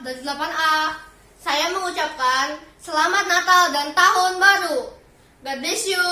dari 8A. Saya mengucapkan Selamat Natal dan Tahun Baru. God bless you.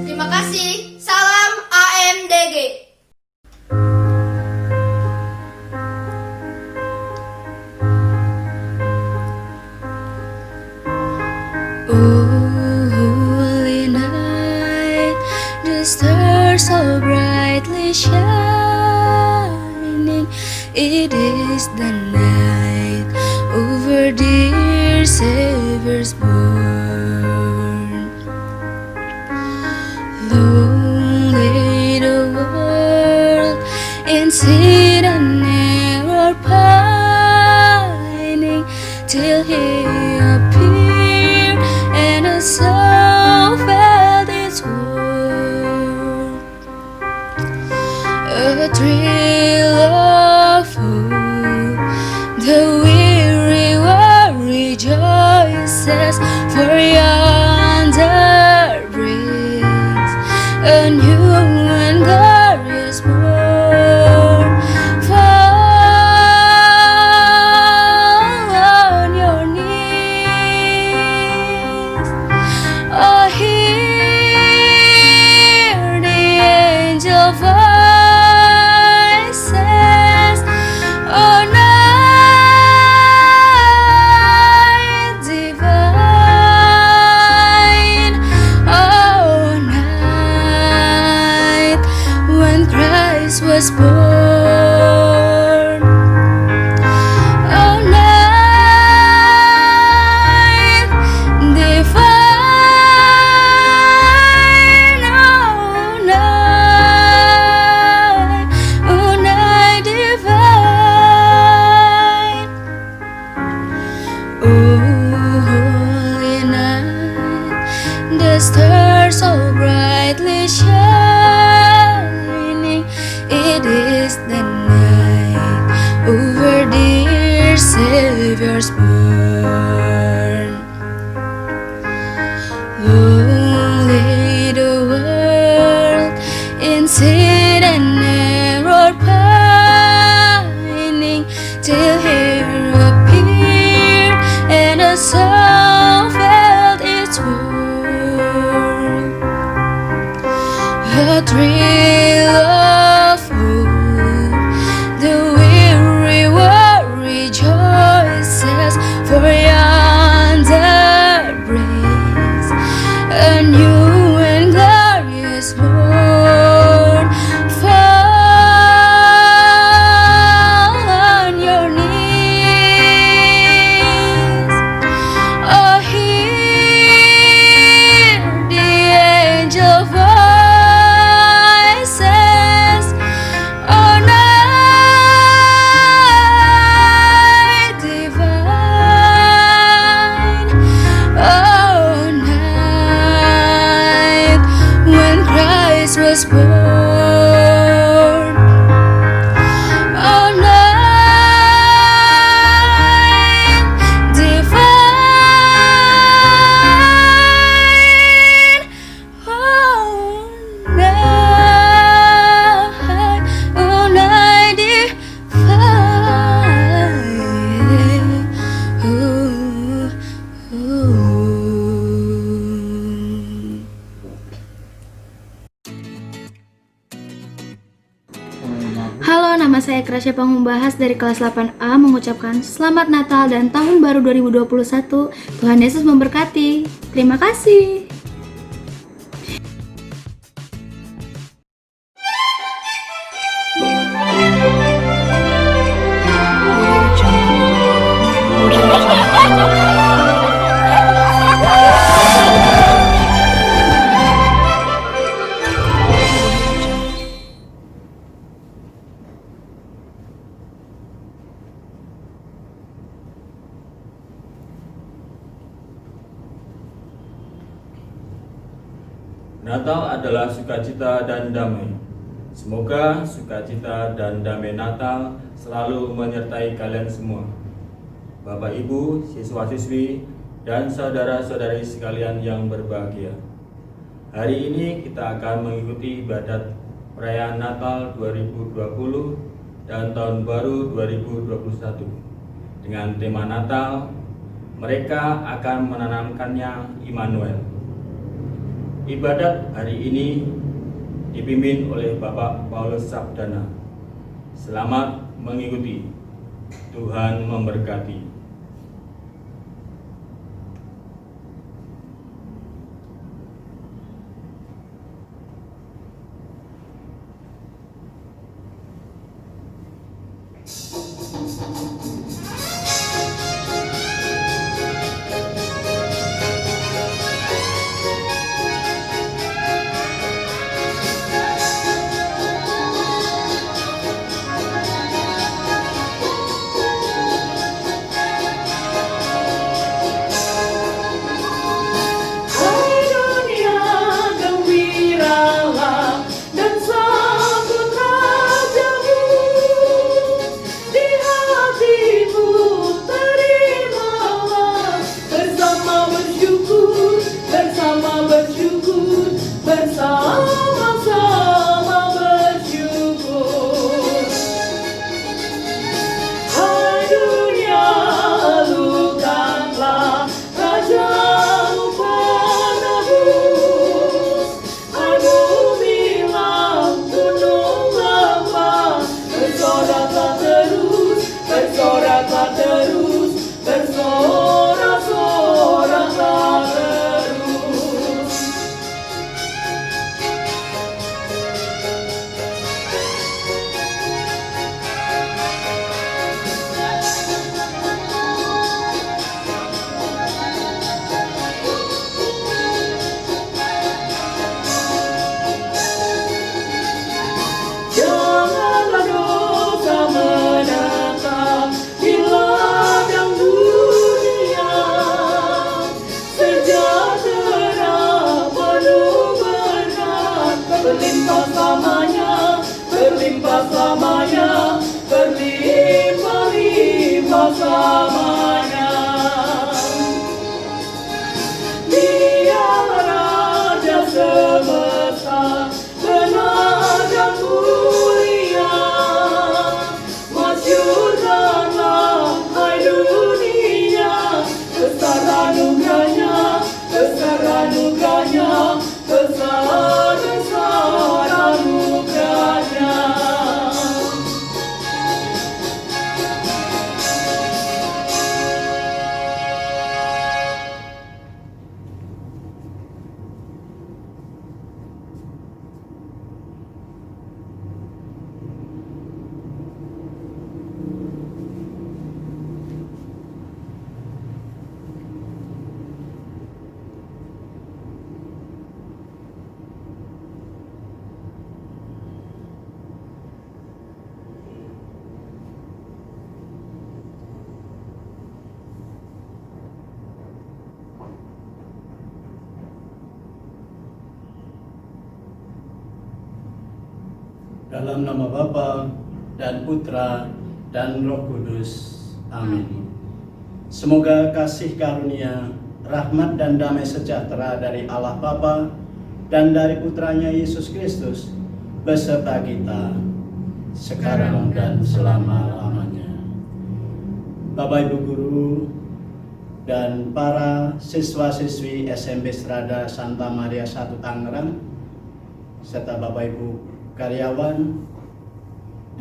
Terima kasih. Salam AMDG. Holy night, the stars so brightly shining. It is the night over dear Savior's born. Lonely the world in sin and error pining, till He appeared and a soul felt its worth. A thrill of hope, the weary world rejoices, for yonder breaks a new and glorious morn. Fall on your knees, oh, hear the angel voices, oh, night divine, oh, night when Christ was born. fires burn. Lonely the world in sin and error pining till here appeared and a soul felt its world. A thrill of hope, the weary world rejoices, for yonder breaks a new and glorious morn. Fall on your knees, oh, hear the angel voices, oh, night divine, oh, night when Christ was born, oh, night divine, oh, night divine, ooh, ooh. Halo, nama saya Krasya Pangumbahas dari kelas 8A mengucapkan Selamat Natal dan Tahun Baru 2021. Tuhan Yesus memberkati. Terima kasih. Natal adalah sukacita dan damai. Semoga sukacita dan damai Natal selalu menyertai kalian semua. Bapak Ibu, siswa-siswi, dan saudara-saudari sekalian yang berbahagia. Hari ini kita akan mengikuti ibadat perayaan Natal 2020 dan Tahun Baru 2021. Dengan tema Natal, mereka akan menanamkannya Immanuel. Ibadat hari ini dipimpin oleh Bapak Paulus Sabdana. Selamat mengikuti. Tuhan memberkati. Dan sambut rajamu di selama-lamanya. Dia Raja semesta, benar dan mulia. Masyurkanlah hai dunia, besar anugerahnya, besar anugerahnya, besar anugerahnya. Dalam nama Bapa dan Putra dan Roh Kudus. Amin. Semoga kasih karunia, rahmat dan damai sejahtera dari Allah Bapa dan dari Putranya Yesus Kristus beserta kita sekarang dan selama-lamanya. Bapak Ibu Guru dan para siswa-siswi SMP Strada Santa Maria I Tangerang, serta Bapak Ibu karyawan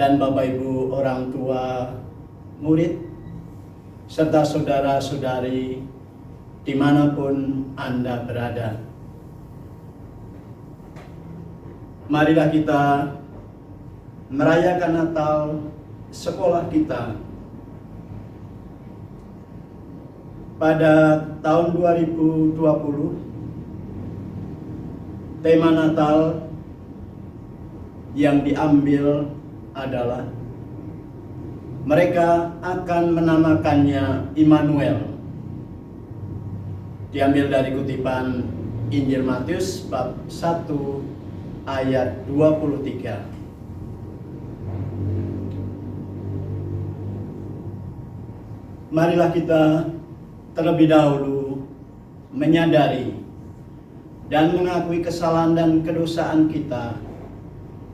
dan Bapak Ibu orang tua murid, serta saudara-saudari dimanapun Anda berada. Marilah kita merayakan Natal sekolah kita pada tahun 2020. Tema Natal yang diambil adalah mereka akan menamakannya Immanuel. Diambil dari kutipan Injil Matius bab 1 ayat 23. Marilah kita terlebih dahulu menyadari dan mengakui kesalahan dan kedosaan kita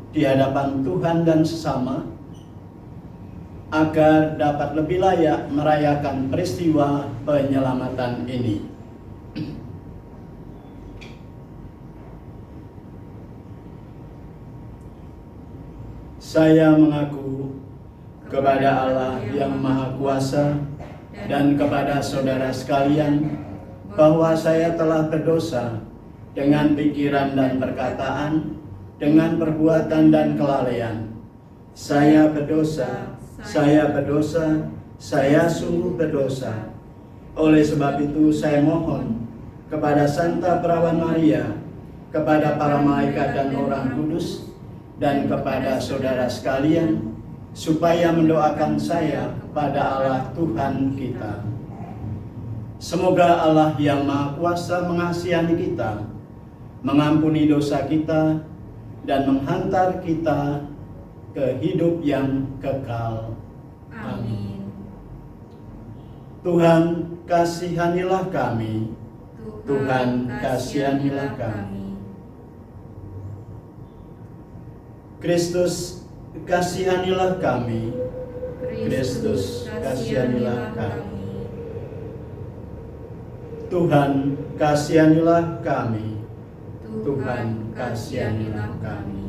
di hadapan Tuhan dan sesama, agar dapat lebih layak merayakan peristiwa penyelamatan ini. Saya mengaku kepada Allah yang Maha Kuasa dan kepada saudara sekalian bahwa saya telah berdosa dengan pikiran dan perkataan, dengan perbuatan dan kelalaian. Saya berdosa, saya sungguh berdosa. Oleh sebab itu saya mohon kepada Santa Perawan Maria, kepada para malaikat dan orang kudus, dan kepada saudara sekalian, supaya mendoakan saya pada Allah Tuhan kita. Semoga Allah yang Maha Kuasa mengasihi kita, mengampuni dosa kita, dan menghantar kita ke hidup yang kekal. Amin. Tuhan, kasihanilah kami. Tuhan, kasihanilah kami. Kristus, kasihanilah kami. Kristus, kasihanilah kami. Tuhan, kasihanilah kami. Tuhan, kasihanilah kami.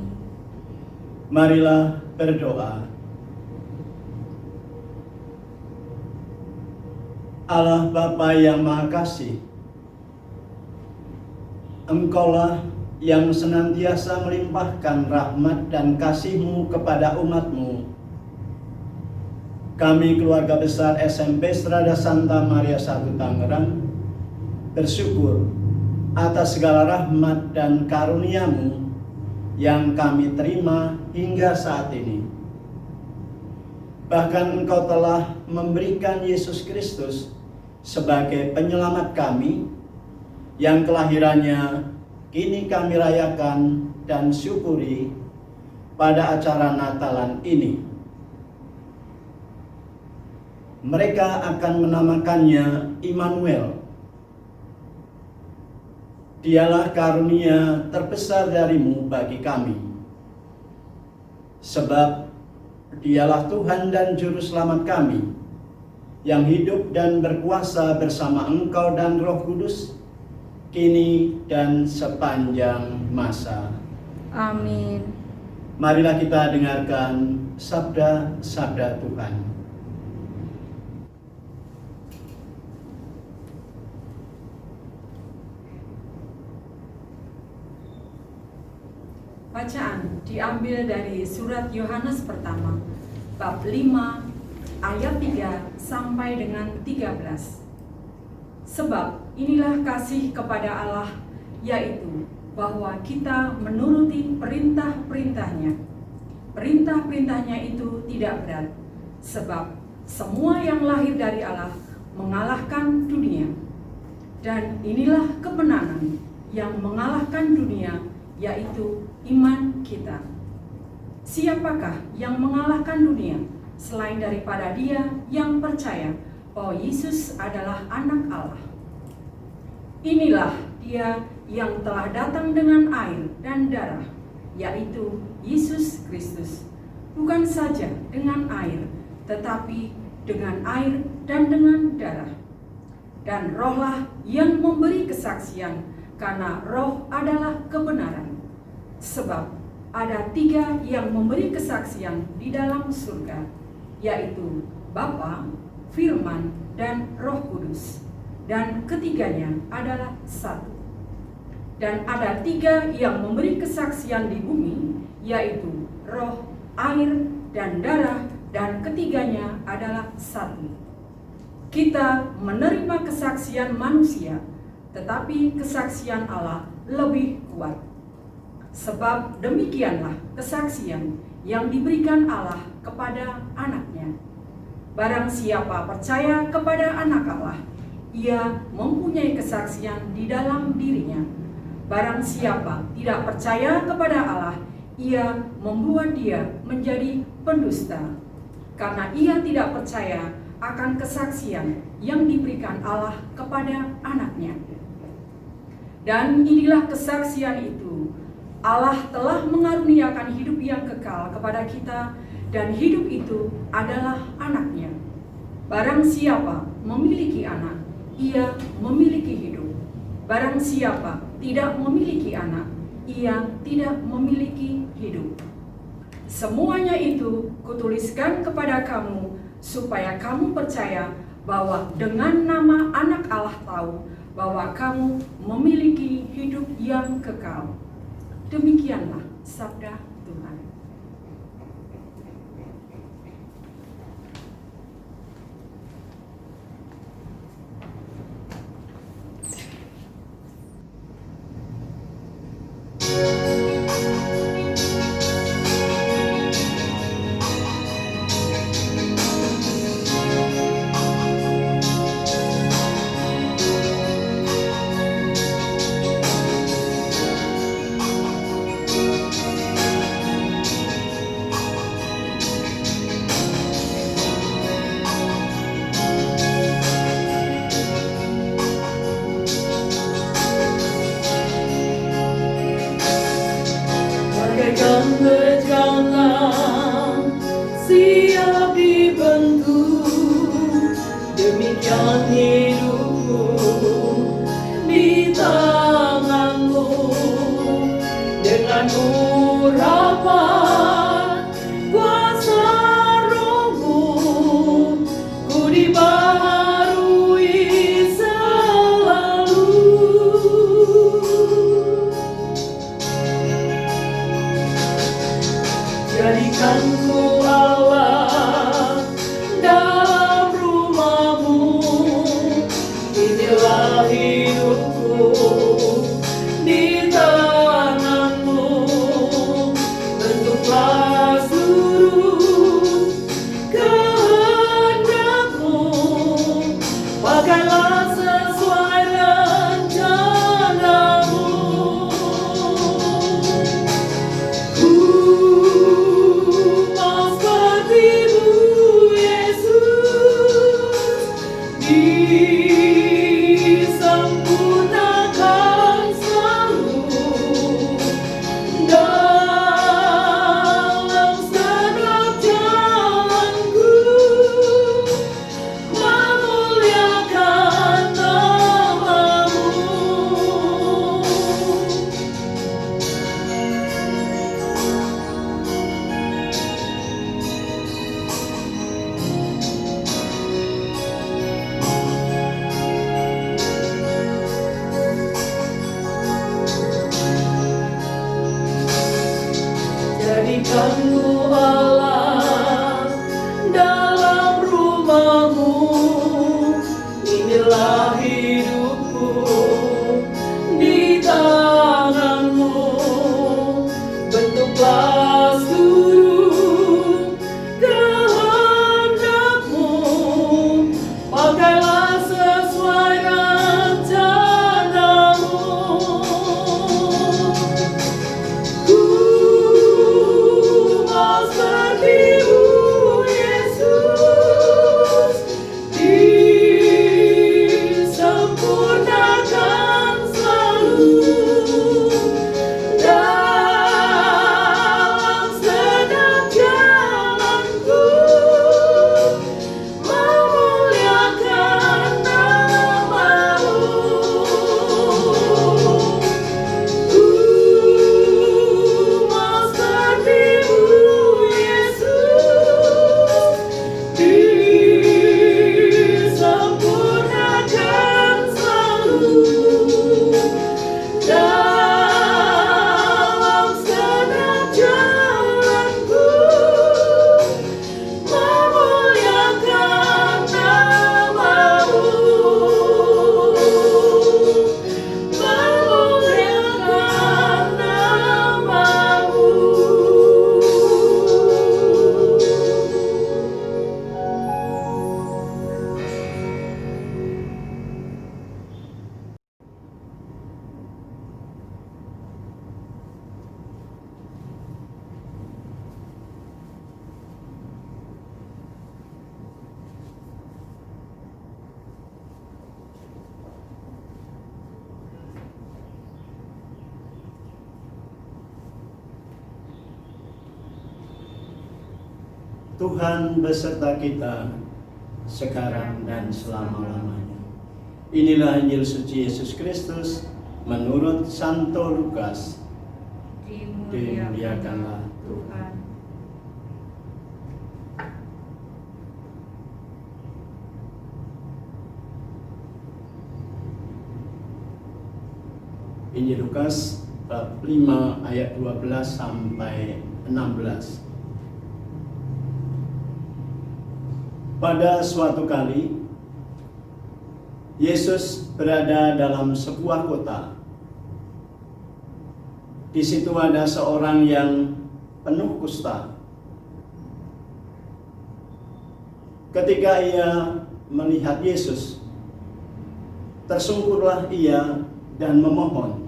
Marilah berdoa. Allah Bapa yang Maha Kasih, Engkaulah yang senantiasa melimpahkan rahmat dan kasih-Mu kepada umat-Mu. Kami keluarga besar SMP Strada Santa Maria I Tangerang bersyukur atas segala rahmat dan karunia-Mu yang kami terima hingga saat ini. Bahkan Engkau telah memberikan Yesus Kristus sebagai penyelamat kami, yang kelahirannya kini kami rayakan dan syukuri pada acara Natalan ini. Mereka akan menamakannya Immanuel. Dialah karunia terbesar darimu bagi kami. Sebab dialah Tuhan dan Juru Selamat kami, yang hidup dan berkuasa bersama Engkau dan Roh Kudus, kini dan sepanjang masa. Amin. Marilah kita dengarkan sabda-sabda Tuhan. Bacaan diambil dari surat Yohanes pertama, bab 5, ayat 3 sampai dengan 13. Sebab inilah kasih kepada Allah, yaitu bahwa kita menuruti perintah-perintahnya. Perintah-perintahnya itu tidak berat, sebab semua yang lahir dari Allah mengalahkan dunia. Dan inilah kemenangan yang mengalahkan dunia, yaitu iman kita. Siapakah yang mengalahkan dunia selain daripada Dia yang percaya bahwa Yesus adalah anak Allah? Inilah Dia yang telah datang dengan air dan darah, yaitu Yesus Kristus, bukan saja dengan air, tetapi dengan air dan dengan darah. Dan Rohlah yang memberi kesaksian, karena Roh adalah kebenaran. Sebab ada 3 yang memberi kesaksian di dalam surga, yaitu Bapa, Firman, dan Roh Kudus. Dan ketiganya adalah satu. Dan ada 3 yang memberi kesaksian di bumi, yaitu Roh, air, dan darah, dan ketiganya adalah satu. Kita menerima kesaksian manusia, tetapi kesaksian Allah lebih kuat. Sebab demikianlah kesaksian yang diberikan Allah kepada anaknya. Barang siapa percaya kepada anak Allah, ia mempunyai kesaksian di dalam dirinya. Barang siapa tidak percaya kepada Allah, ia membuat dia menjadi pendusta, karena ia tidak percaya akan kesaksian yang diberikan Allah kepada anaknya. Dan inilah kesaksian itu, Allah telah mengaruniakan hidup yang kekal kepada kita, dan hidup itu adalah anaknya. Barang siapa memiliki anak, ia memiliki hidup. Barang siapa tidak memiliki anak, ia tidak memiliki hidup. Semuanya itu kutuliskan kepada kamu, supaya kamu percaya bahwa dengan nama anak Allah tahu bahwa kamu memiliki hidup yang kekal. Demikianlah sabda Tuhan. Bagaikan berjalan, siap dibentuk, demikian hidupku di tanganmu. Dengan urapan kuasa Rohmu, ku dibaharui selalu. Jadikanku Allah dalam rumahmu, inilah hidupku di tanganmu. Bentuklah Tuhan beserta kita sekarang dan selama-lamanya. Inilah Injil suci Yesus Kristus menurut Santo Lukas. Dimuliakanlah Tuhan. Injil Lukas bab 5 ayat 12 sampai 16. Pada suatu kali Yesus berada dalam sebuah kota. Di situ ada seorang yang penuh kusta. Ketika ia melihat Yesus, tersungkurlah ia dan memohon,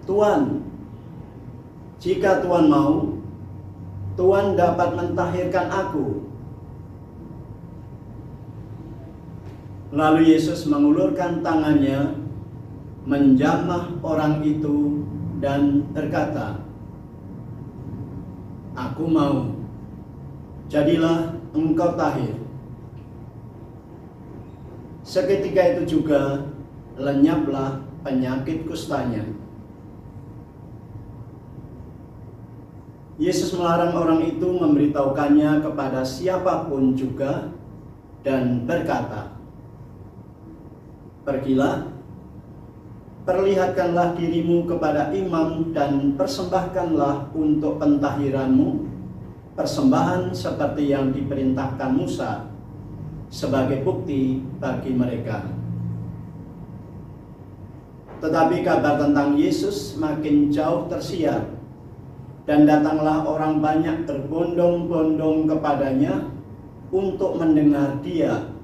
"Tuan, jika Tuan mau, Tuan dapat mentahirkan aku." Lalu Yesus mengulurkan tangannya, menjamah orang itu dan berkata, "Aku mau, jadilah engkau tahir." Seketika itu juga lenyaplah penyakit kustanya. Yesus melarang orang itu memberitahukannya kepada siapapun juga dan berkata, "Pergilah, perlihatkanlah dirimu kepada imam dan persembahkanlah untuk pentahiranmu persembahan seperti yang diperintahkan Musa sebagai bukti bagi mereka." Tetapi kabar tentang Yesus makin jauh tersiar, dan datanglah orang banyak berbondong-bondong kepadanya untuk mendengar Dia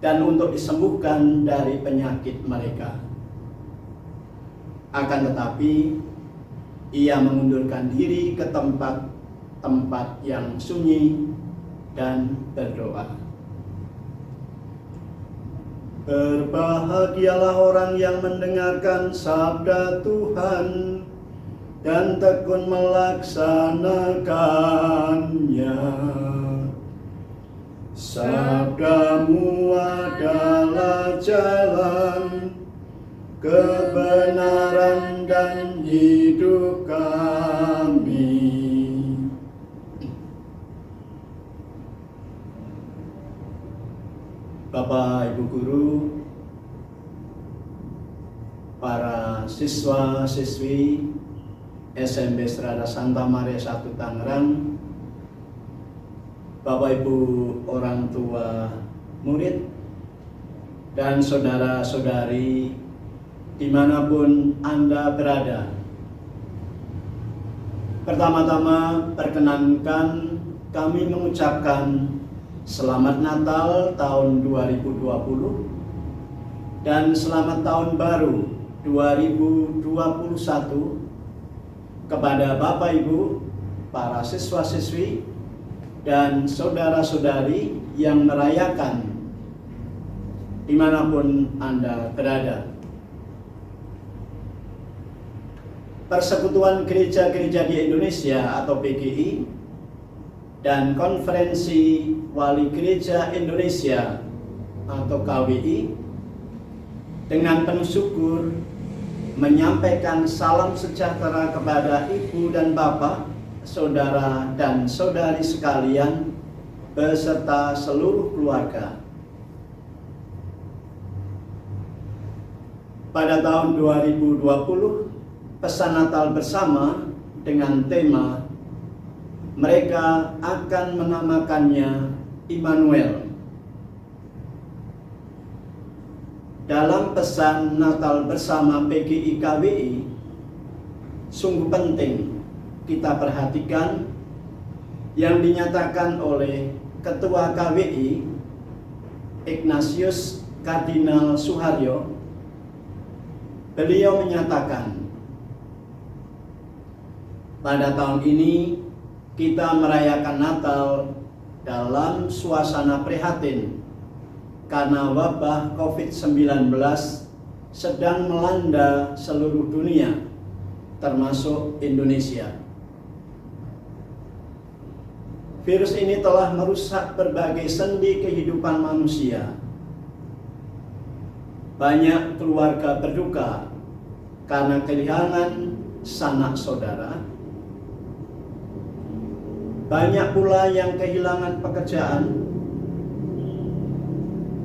dan untuk disembuhkan dari penyakit mereka. Akan tetapi ia mengundurkan diri ke tempat-tempat yang sunyi dan berdoa. Berbahagialah orang yang mendengarkan sabda Tuhan dan tekun melaksanakannya. Sabdamu adalah jalan, kebenaran dan hidup kami. Bapak, Ibu Guru, para siswa-siswi SMP Strada Santa Maria 1 Tangerang, Bapak Ibu orang tua murid, dan saudara-saudari dimanapun Anda berada. Pertama-tama perkenankan kami mengucapkan Selamat Natal tahun 2020 dan Selamat Tahun Baru 2021 kepada Bapak Ibu, para siswa-siswi, dan saudara-saudari yang merayakan dimanapun Anda berada. Persekutuan Gereja-Gereja di Indonesia atau PGI dan Konferensi Wali Gereja Indonesia atau KWI dengan penuh syukur menyampaikan salam sejahtera kepada Ibu dan Bapak, saudara dan saudari sekalian beserta seluruh keluarga. Pada tahun 2020, pesan Natal bersama dengan tema mereka akan menamakannya Immanuel. Dalam pesan Natal bersama PGI KWI, sungguh penting kita perhatikan yang dinyatakan oleh Ketua KWI Ignatius Kardinal Suharyo. Beliau menyatakan, pada tahun ini kita merayakan Natal dalam suasana prihatin karena wabah COVID-19 sedang melanda seluruh dunia, termasuk Indonesia. Virus ini telah merusak berbagai sendi kehidupan manusia. Banyak keluarga berduka karena kehilangan sanak saudara. Banyak pula yang kehilangan pekerjaan.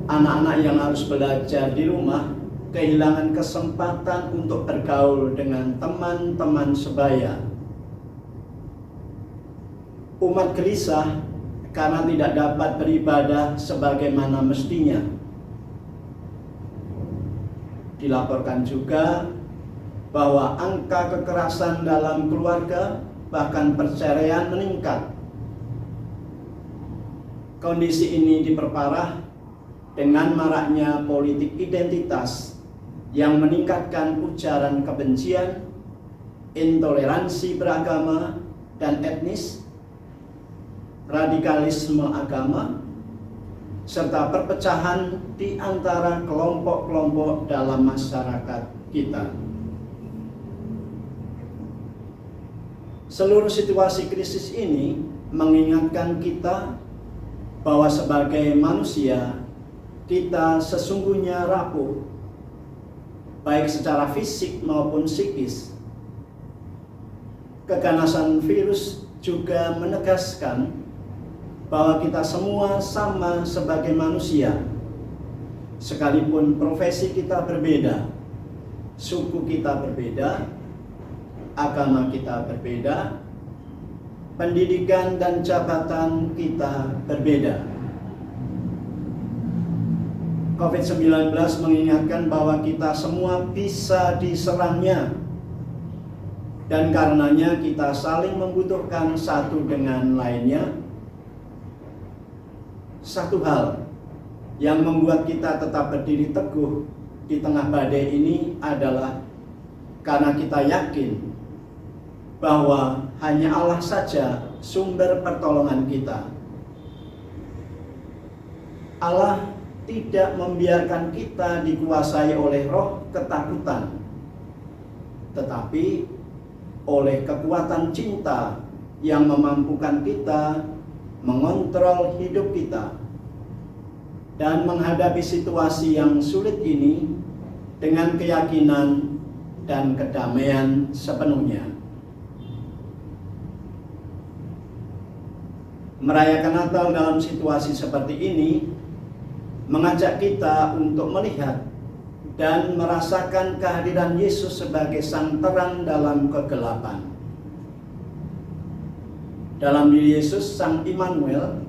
Anak-anak yang harus belajar di rumah kehilangan kesempatan untuk bergaul dengan teman-teman sebaya. Umat gelisah karena tidak dapat beribadah sebagaimana mestinya. Dilaporkan juga bahwa angka kekerasan dalam keluarga bahkan perceraian meningkat. Kondisi ini diperparah dengan maraknya politik identitas yang meningkatkan ujaran kebencian, intoleransi beragama dan etnis, radikalisme agama, serta perpecahan di antara kelompok-kelompok dalam masyarakat kita. Seluruh situasi krisis ini mengingatkan kita bahwa sebagai manusia kita sesungguhnya rapuh, baik secara fisik maupun psikis. Keganasan virus juga menegaskan bahwa kita semua sama sebagai manusia, sekalipun profesi kita berbeda, suku kita berbeda, agama kita berbeda, pendidikan dan jabatan kita berbeda. COVID-19 mengingatkan bahwa kita semua bisa diserangnya, dan karenanya kita saling membutuhkan satu dengan lainnya. Satu hal yang membuat kita tetap berdiri teguh di tengah badai ini adalah karena kita yakin bahwa hanya Allah saja sumber pertolongan kita. Allah tidak membiarkan kita dikuasai oleh roh ketakutan, tetapi oleh kekuatan cinta yang memampukan kita mengontrol hidup kita dan menghadapi situasi yang sulit ini dengan keyakinan dan kedamaian sepenuhnya. Merayakan Natal dalam situasi seperti ini mengajak kita untuk melihat dan merasakan kehadiran Yesus sebagai sang terang dalam kegelapan. Dalam diri Yesus, Sang Immanuel,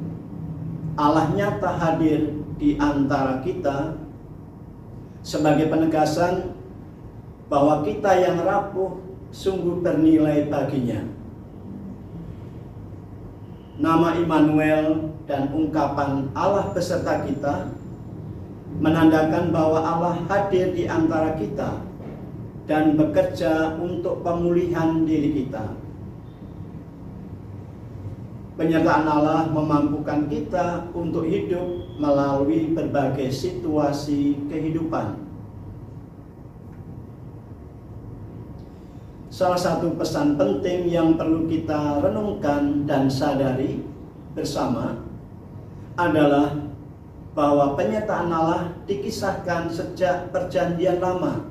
Allah nyata hadir di antara kita sebagai penegasan bahwa kita yang rapuh sungguh bernilai baginya. Nama Immanuel dan ungkapan Allah beserta kita menandakan bahwa Allah hadir di antara kita dan bekerja untuk pemulihan diri kita. Penyertaan Allah memampukan kita untuk hidup melalui berbagai situasi kehidupan. Salah satu pesan penting yang perlu kita renungkan dan sadari bersama adalah bahwa penyertaan Allah dikisahkan sejak Perjanjian Lama.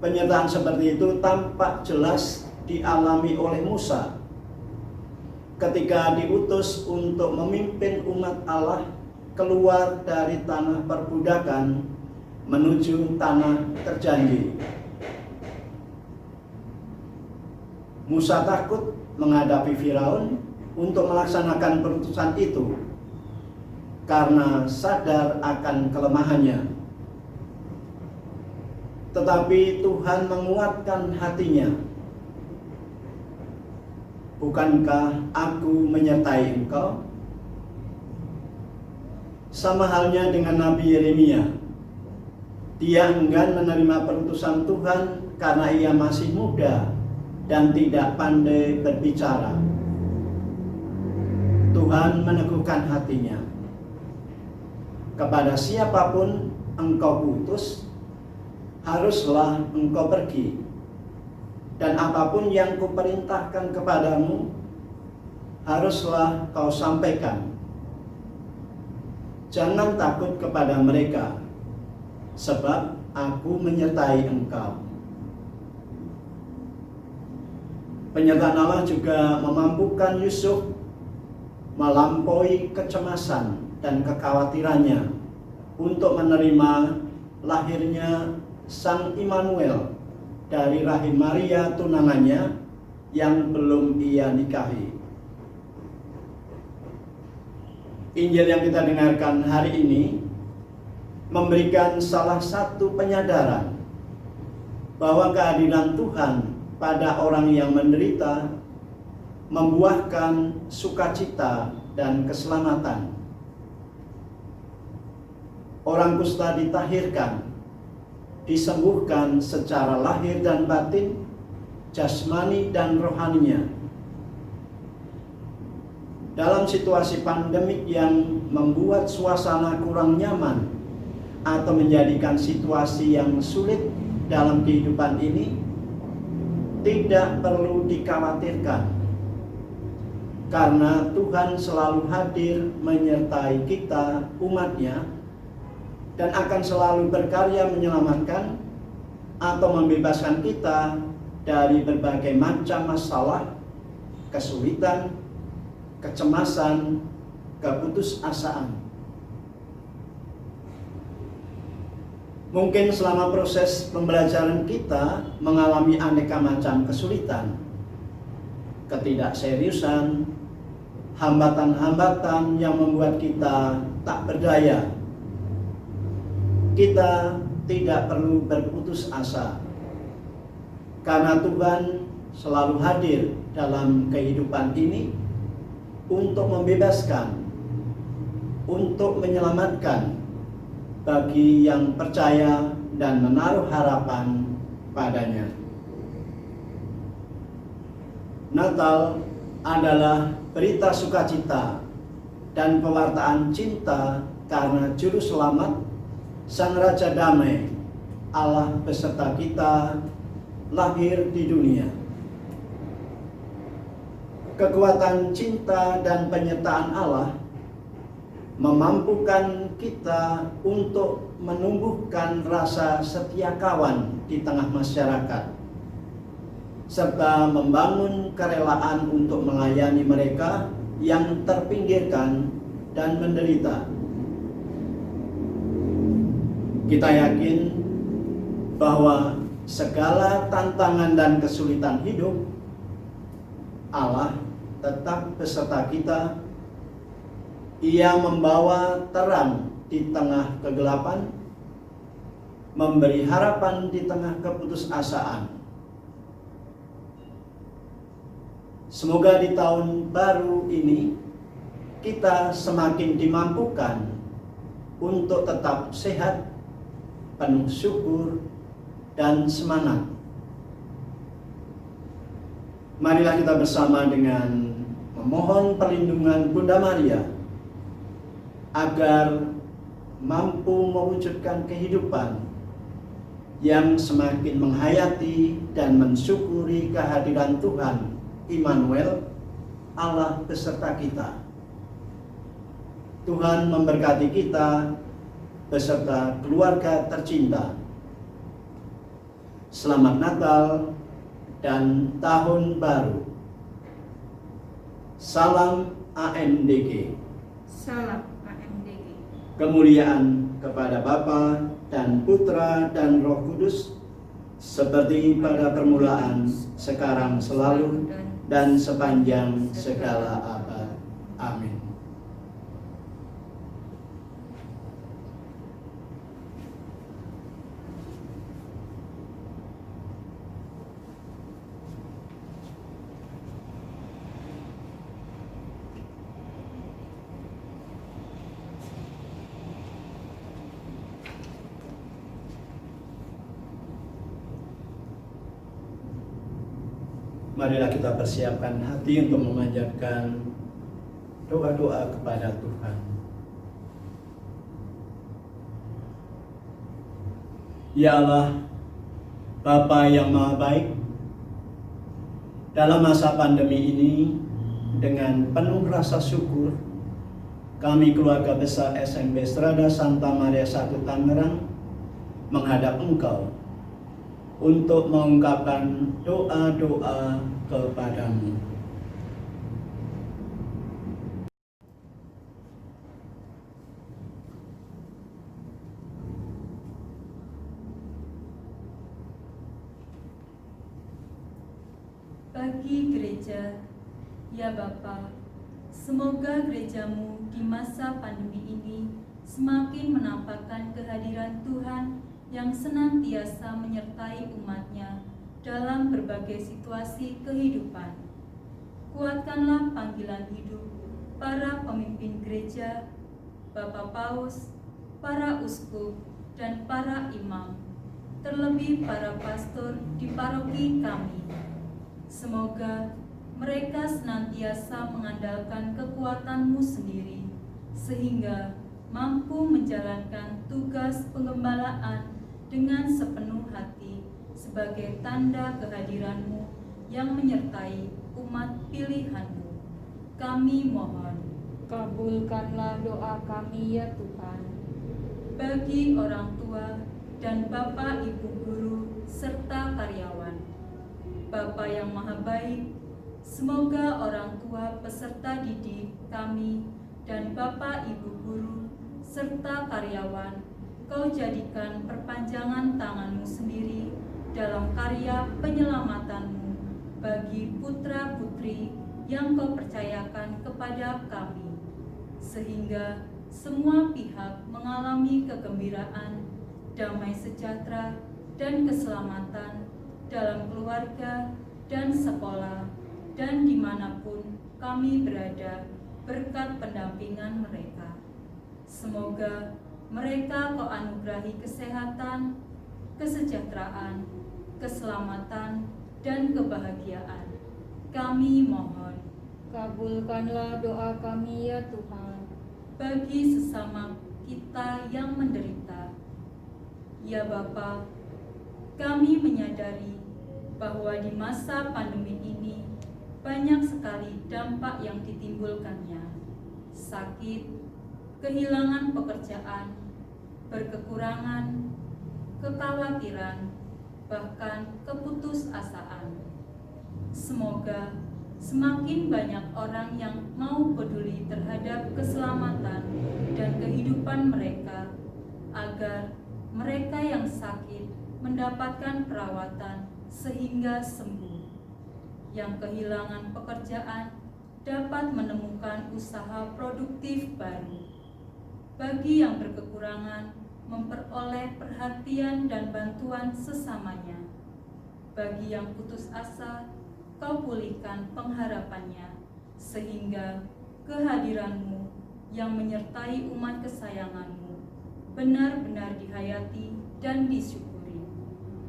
Penyertaan seperti itu tampak jelas dialami oleh Musa ketika diutus untuk memimpin umat Allah keluar dari tanah perbudakan menuju tanah terjanji. Musa takut menghadapi Firaun untuk melaksanakan perutusan itu karena sadar akan kelemahannya. Tetapi Tuhan menguatkan hatinya. Bukankah aku menyertai engkau? Sama halnya dengan Nabi Yeremia. Dia enggan menerima perutusan Tuhan karena ia masih muda dan tidak pandai berbicara. Tuhan meneguhkan hatinya. Kepada siapapun engkau utus, haruslah engkau pergi. Dan apapun yang kuperintahkan kepadamu, haruslah kau sampaikan. Jangan takut kepada mereka, sebab aku menyertai engkau. Penyertaan Allah juga memampukan Yusuf melampaui kecemasan dan kekhawatirannya untuk menerima lahirnya Sang Immanuel dari rahim Maria tunangannya yang belum ia nikahi. Injil yang kita dengarkan hari ini memberikan salah satu penyadaran bahwa kehadiran Tuhan pada orang yang menderita membuahkan sukacita dan keselamatan. Orang kusta ditahirkan, disembuhkan secara lahir dan batin, jasmani dan rohaninya. Dalam situasi pandemik yang membuat suasana kurang nyaman atau menjadikan situasi yang sulit dalam kehidupan ini, tidak perlu dikhawatirkan, karena Tuhan selalu hadir menyertai kita umatnya dan akan selalu berkarya menyelamatkan atau membebaskan kita dari berbagai macam masalah, kesulitan, kecemasan, keputusasaan. Mungkin selama proses pembelajaran kita mengalami aneka macam kesulitan, ketidakseriusan, hambatan-hambatan yang membuat kita tak berdaya. Kita tidak perlu berputus asa, karena Tuhan selalu hadir dalam kehidupan ini untuk membebaskan, untuk menyelamatkan bagi yang percaya dan menaruh harapan padanya. Natal adalah berita sukacita dan pewartaan cinta karena Juru Selamat, Sang Raja Damai, Allah beserta kita, lahir di dunia. Kekuatan cinta dan penyertaan Allah memampukan kita untuk menumbuhkan rasa setia kawan di tengah masyarakat, serta membangun kerelaan untuk melayani mereka yang terpinggirkan dan menderita. Kita yakin bahwa segala tantangan dan kesulitan hidup, Allah tetap beserta kita. Ia membawa terang di tengah kegelapan, memberi harapan di tengah keputusasaan. Semoga di tahun baru ini kita semakin dimampukan untuk tetap sehat, penuh syukur, dan semangat. Marilah kita bersama dengan memohon perlindungan Bunda Maria agar mampu mewujudkan kehidupan yang semakin menghayati dan mensyukuri kehadiran Tuhan Immanuel, Allah beserta kita. Tuhan memberkati kita beserta keluarga tercinta. Selamat Natal dan Tahun Baru. Salam AMDG. Salam AMDG. Kemuliaan kepada Bapa dan Putra dan Roh Kudus, seperti pada permulaan, sekarang, selalu, dan sepanjang segala abad. Amin. Marilah kita persiapkan hati untuk memanjatkan doa-doa kepada Tuhan. Ya Allah, Bapa yang Maha Baik, dalam masa pandemi ini dengan penuh rasa syukur, kami keluarga besar SMP Strada Santa Maria I Tangerang menghadap Engkau untuk mengungkapkan doa-doa kepadamu. Bagi gereja, ya Bapa, semoga gerejamu di masa pandemi ini semakin menampakkan kehadiran Tuhan yang senantiasa menyertai umatnya dalam berbagai situasi kehidupan. Kuatkanlah panggilan hidup para pemimpin gereja, Bapak Paus, para uskup, dan para imam, terlebih para pastor di paroki kami. Semoga mereka senantiasa mengandalkan kekuatan-Mu sendiri, sehingga mampu menjalankan tugas penggembalaan dengan sepenuh hati sebagai tanda kehadiran-Mu yang menyertai umat pilihan-Mu. Kami mohon, Kabulkanlah doa kami ya Tuhan. bagi orang tua dan Bapak Ibu guru serta karyawan, Bapa yang Maha Baik, semoga orang tua peserta didik kami dan Bapak Ibu guru serta karyawan Kau jadikan perpanjangan tangan-Mu sendiri dalam karya penyelamatan-Mu bagi putra-putri yang Kau percayakan kepada kami, sehingga semua pihak mengalami kegembiraan, damai sejahtera, dan keselamatan dalam keluarga dan sekolah dan dimanapun kami berada berkat pendampingan mereka. Semoga mereka Kau anugerahi kesehatan, kesejahteraan, keselamatan, dan kebahagiaan. Kami mohon, Kabulkanlah doa kami ya Tuhan. bagi sesama kita yang menderita. Ya Bapa, kami menyadari bahwa di masa pandemi ini banyak sekali dampak yang ditimbulkannya. Sakit, kehilangan pekerjaan, berkekurangan, kekhawatiran, bahkan keputusasaan. Semoga semakin banyak orang yang mau peduli terhadap keselamatan dan kehidupan mereka, agar mereka yang sakit mendapatkan perawatan sehingga sembuh. Yang kehilangan pekerjaan dapat menemukan usaha produktif baru. Bagi yang berkekurangan, memperoleh perhatian dan bantuan sesamanya. Bagi yang putus asa, Kau pulihkan pengharapannya, sehingga kehadiran-Mu yang menyertai umat kesayangan-Mu benar-benar dihayati dan disyukuri.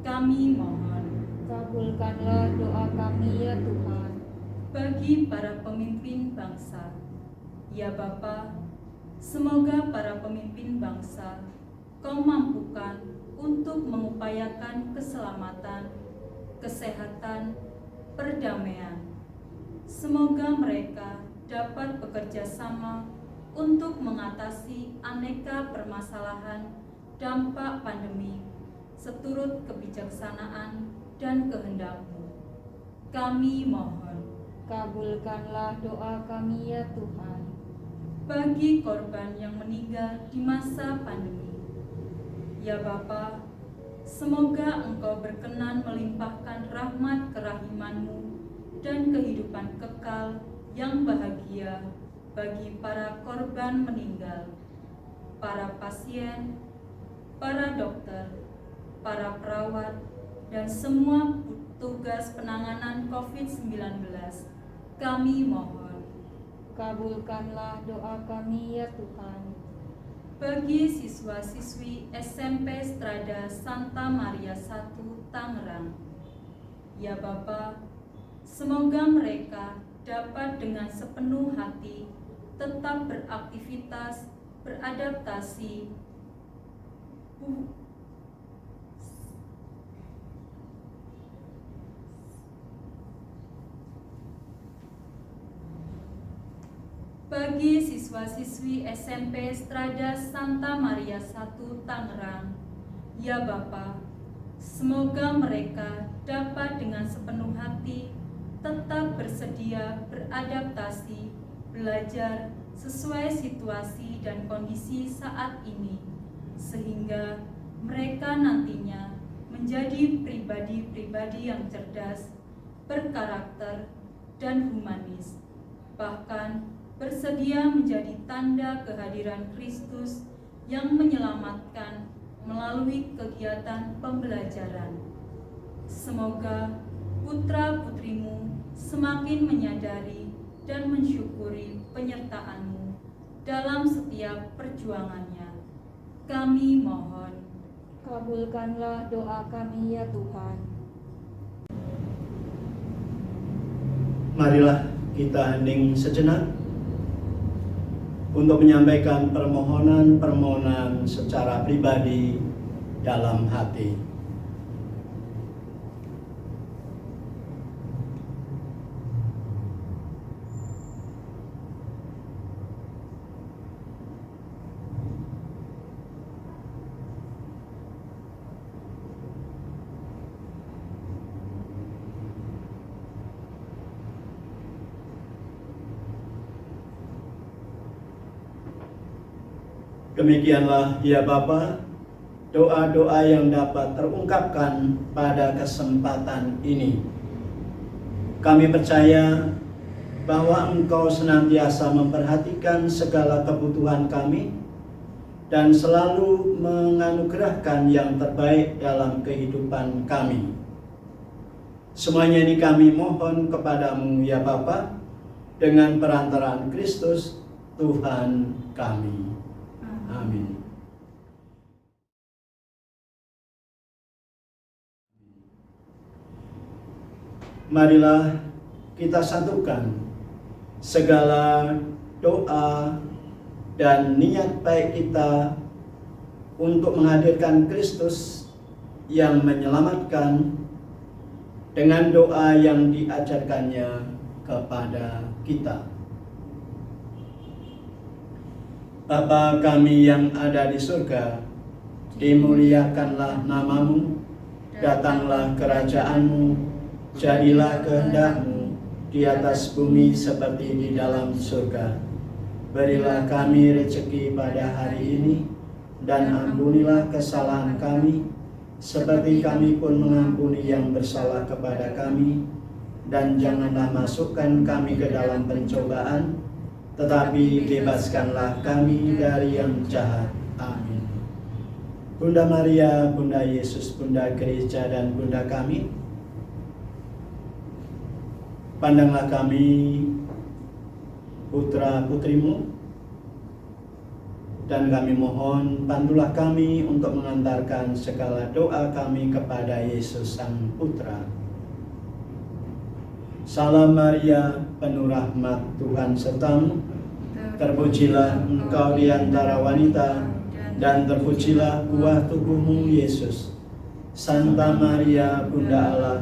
Kami mohon, Kabulkanlah doa kami ya Tuhan. bagi para pemimpin bangsa. Ya Bapa, semoga para pemimpin bangsa Kau mampukan untuk mengupayakan keselamatan, kesehatan, perdamaian. Semoga mereka dapat bekerja sama untuk mengatasi aneka permasalahan dampak pandemi seturut kebijaksanaan dan kehendak-Mu. Kami mohon, Kabulkanlah doa kami ya Tuhan. bagi korban yang meninggal di masa pandemi. Ya Bapa, semoga Engkau berkenan melimpahkan rahmat kerahiman-Mu dan kehidupan kekal yang bahagia bagi para korban meninggal, para pasien, para dokter, para perawat, dan semua petugas penanganan COVID-19. Kami mohon, Kabulkanlah doa kami ya Tuhan. bagi siswa-siswi SMP Strada Santa Maria I Tangerang. Ya Bapa, semoga mereka dapat dengan sepenuh hati tetap beraktivitas, beradaptasi, bagi siswa-siswi SMP Strada Santa Maria 1 Tangerang. Ya Bapa, semoga mereka dapat dengan sepenuh hati tetap bersedia beradaptasi, belajar sesuai situasi dan kondisi saat ini, sehingga mereka nantinya menjadi pribadi-pribadi yang cerdas, berkarakter, dan humanis, bahkan bersedia menjadi tanda kehadiran Kristus yang menyelamatkan melalui kegiatan pembelajaran. Semoga putra-putrimu semakin menyadari dan mensyukuri penyertaan-Mu dalam setiap perjuangannya. Kami mohon. Kabulkanlah doa kami ya Tuhan. Marilah kita hening sejenak untuk menyampaikan permohonan-permohonan secara pribadi dalam hati. Demikianlah ya Bapa, doa-doa yang dapat terungkapkan pada kesempatan ini. Kami percaya bahwa Engkau senantiasa memperhatikan segala kebutuhan kami dan selalu menganugerahkan yang terbaik dalam kehidupan kami. Semuanya ini kami mohon kepadamu ya Bapa, dengan perantaraan Kristus Tuhan kami. Amin. Marilah kita satukan segala doa dan niat baik kita untuk menghadirkan Kristus yang menyelamatkan dengan doa yang diajarkannya kepada kita. Bapa kami yang ada di surga, dimuliakanlah namamu, datanglah kerajaan-Mu, jadilah kehendak-Mu di atas bumi seperti di dalam surga. Berilah kami rezeki pada hari ini, dan ampunilah kesalahan kami, seperti kami pun mengampuni yang bersalah kepada kami. Dan janganlah masukkan kami ke dalam pencobaan, tetapi bebaskanlah kami dari yang jahat. Amin. Bunda Maria, Bunda Yesus, Bunda Gereja, dan Bunda kami, pandanglah kami, putra-putrimu, dan kami mohon bantulah kami untuk mengantarkan segala doa kami kepada Yesus Sang Putra. Salam Maria, penuh rahmat, Tuhan sertamu. Terpujilah engkau di antara wanita, dan terpujilah buah tubuhmu Yesus. Santa Maria, Bunda Allah,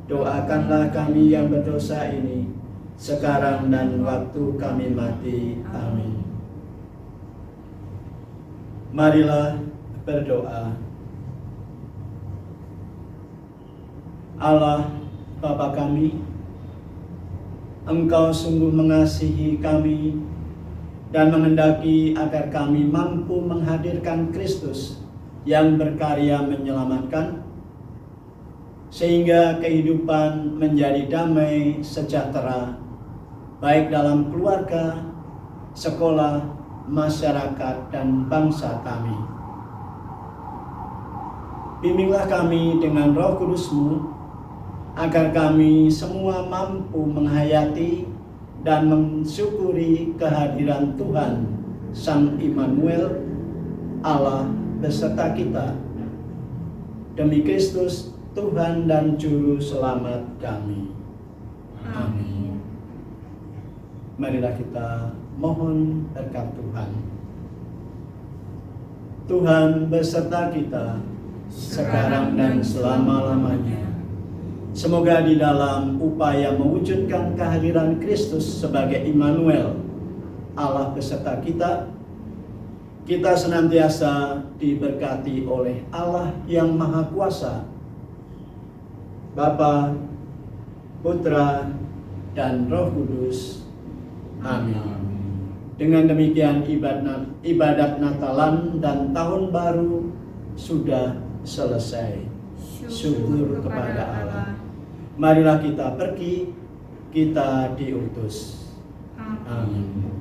doakanlah kami yang berdosa ini, sekarang dan waktu kami mati. Amin. Marilah berdoa. Allah, Bapa kami, Engkau sungguh mengasihi kami dan menghendaki agar kami mampu menghadirkan Kristus yang berkarya menyelamatkan, sehingga kehidupan menjadi damai sejahtera, baik dalam keluarga, sekolah, masyarakat, dan bangsa kami. Bimbinglah kami dengan Roh Kudus-Mu, agar kami semua mampu menghayati dan mensyukuri kehadiran Tuhan Sang Immanuel, Allah beserta kita. Demi Kristus, Tuhan dan Juru Selamat kami. Amin. Marilah kita mohon berkat Tuhan. Tuhan beserta kita, sekarang dan selama-lamanya. Semoga di dalam upaya mewujudkan kehadiran Kristus sebagai Immanuel, Allah beserta kita. Kita senantiasa diberkati oleh Allah yang Maha Kuasa, Bapa, Putra, dan Roh Kudus. Amin. Dengan demikian ibadat Natalan dan Tahun Baru sudah selesai. Syukur kepada Allah. Marilah kita pergi, kita diutus. Amin.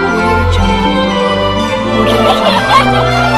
Audio Jungle.